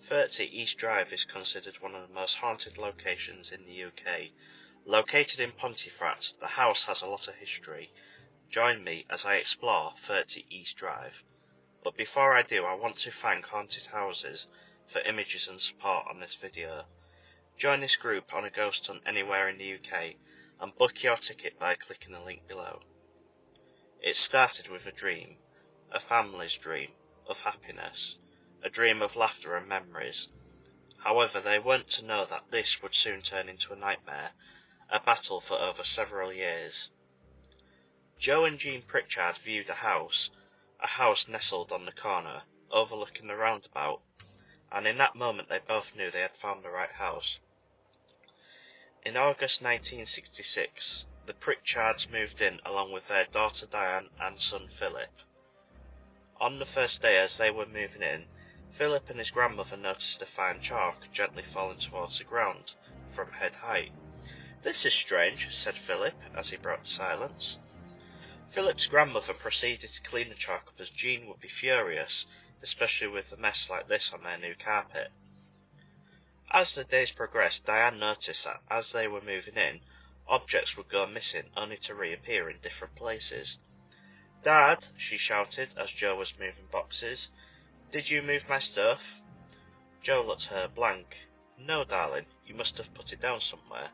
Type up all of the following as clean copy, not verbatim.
30 East Drive is considered one of the most haunted locations in the UK. Located in Pontefract, the house has a lot of history. Join me as I explore 30 East Drive. But before I do, I want to thank Haunted Houses for images and support on this video. Join this group on a ghost hunt anywhere in the UK and book your ticket by clicking the link below. It started with a dream, a family's dream of happiness, a dream of laughter and memories. However, they weren't to know that this would soon turn into a nightmare, a battle for over several years. Joe and Jean Pritchard viewed a house nestled on the corner, overlooking the roundabout, and in that moment they both knew they had found the right house. In August 1966, the Pritchards moved in along with their daughter Diane and son Philip. On the first day as they were moving in, Philip and his grandmother noticed a fine chalk gently falling towards the ground from head height. "This is strange," said Philip as he broke silence. Philip's grandmother proceeded to clean the chalk up as Jean would be furious, especially with a mess like this on their new carpet. As the days progressed, Diane noticed that as they were moving in, objects would go missing only to reappear in different places. "Dad," she shouted as Joe was moving boxes, "did you move my stuff?" Joe looked at her blank. "No, darling, you must have put it down somewhere."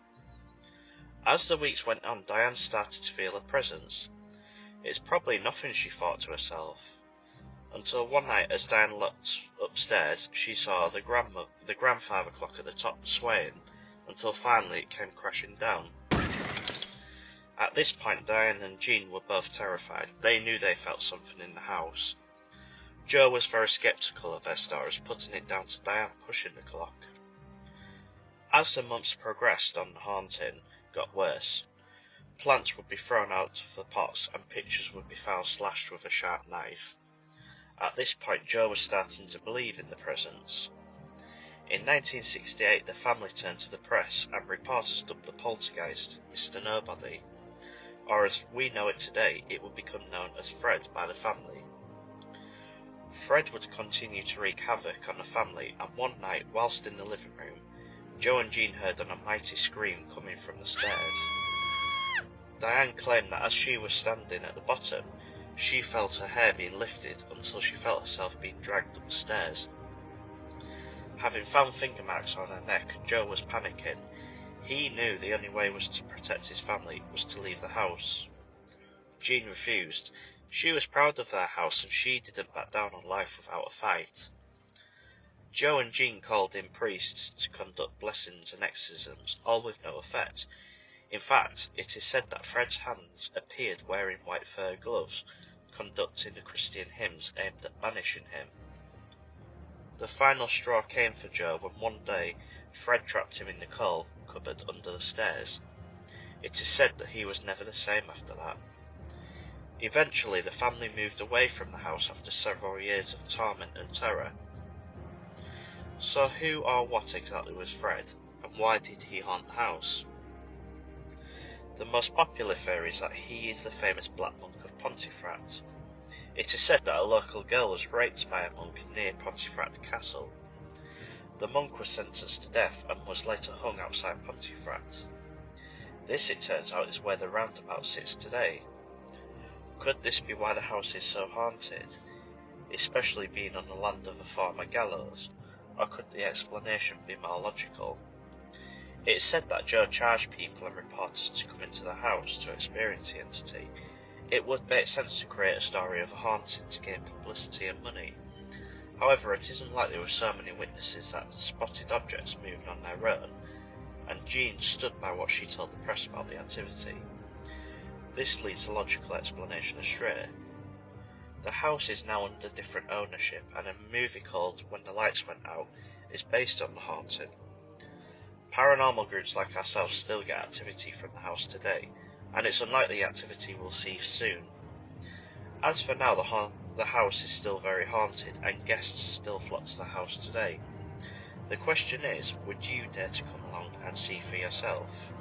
As the weeks went on, Diane started to feel a presence. "It's probably nothing," she thought to herself, until one night as Diane looked upstairs, she saw the grandfather clock at the top swaying, until finally it came crashing down. At this point, Diane and Jean were both terrified. They knew they felt something in the house. Joe was very sceptical of their stories, putting it down to Diane pushing the clock. As the months progressed on, the haunting got worse. Plants would be thrown out of the pots and pictures would be found slashed with a sharp knife. At this point, Joe was starting to believe in the presence. In 1968, the family turned to the press and reporters dubbed the poltergeist Mr. Nobody, or as we know it today, it would become known as Fred by the family. Fred would continue to wreak havoc on the family, and one night, whilst in the living room, Joe and Jean heard an almighty scream coming from the stairs. Diane claimed that as she was standing at the bottom, she felt her hair being lifted until she felt herself being dragged up the stairs. Having found finger marks on her neck, Joe was panicking. He knew the only way was to protect his family was to leave the house. Jean refused. She was proud of their house and she didn't back down on life without a fight. Joe and Jean called in priests to conduct blessings and exorcisms, all with no effect. In fact, it is said that Fred's hands appeared wearing white fur gloves, conducting the Christian hymns aimed at banishing him. The final straw came for Joe when one day Fred trapped him in the coal cupboard under the stairs. It is said that he was never the same after that. Eventually, the family moved away from the house after several years of torment and terror. So who or what exactly was Fred, and why did he haunt the house? The most popular theory is that he is the famous Black Monk of Pontefract. It is said that a local girl was raped by a monk near Pontefract Castle. The monk was sentenced to death and was later hung outside Pontefract. This, it turns out, is where the roundabout sits today. Could this be why the house is so haunted, especially being on the land of the former gallows, or could the explanation be more logical? It is said that Joe charged people and reporters to come into the house to experience the entity. It would make sense to create a story of a haunting to gain publicity and money. However, it is unlikely with so many witnesses that spotted objects moving on their own, and Jean stood by what she told the press about the activity. This leads the logical explanation astray. The house is now under different ownership, and a movie called When the Lights Went Out is based on the haunting. Paranormal groups like ourselves still get activity from the house today, and it's unlikely activity will cease soon. As for now, the house is still very haunted, and guests still flock to the house today. The question is, would you dare to come along and see for yourself?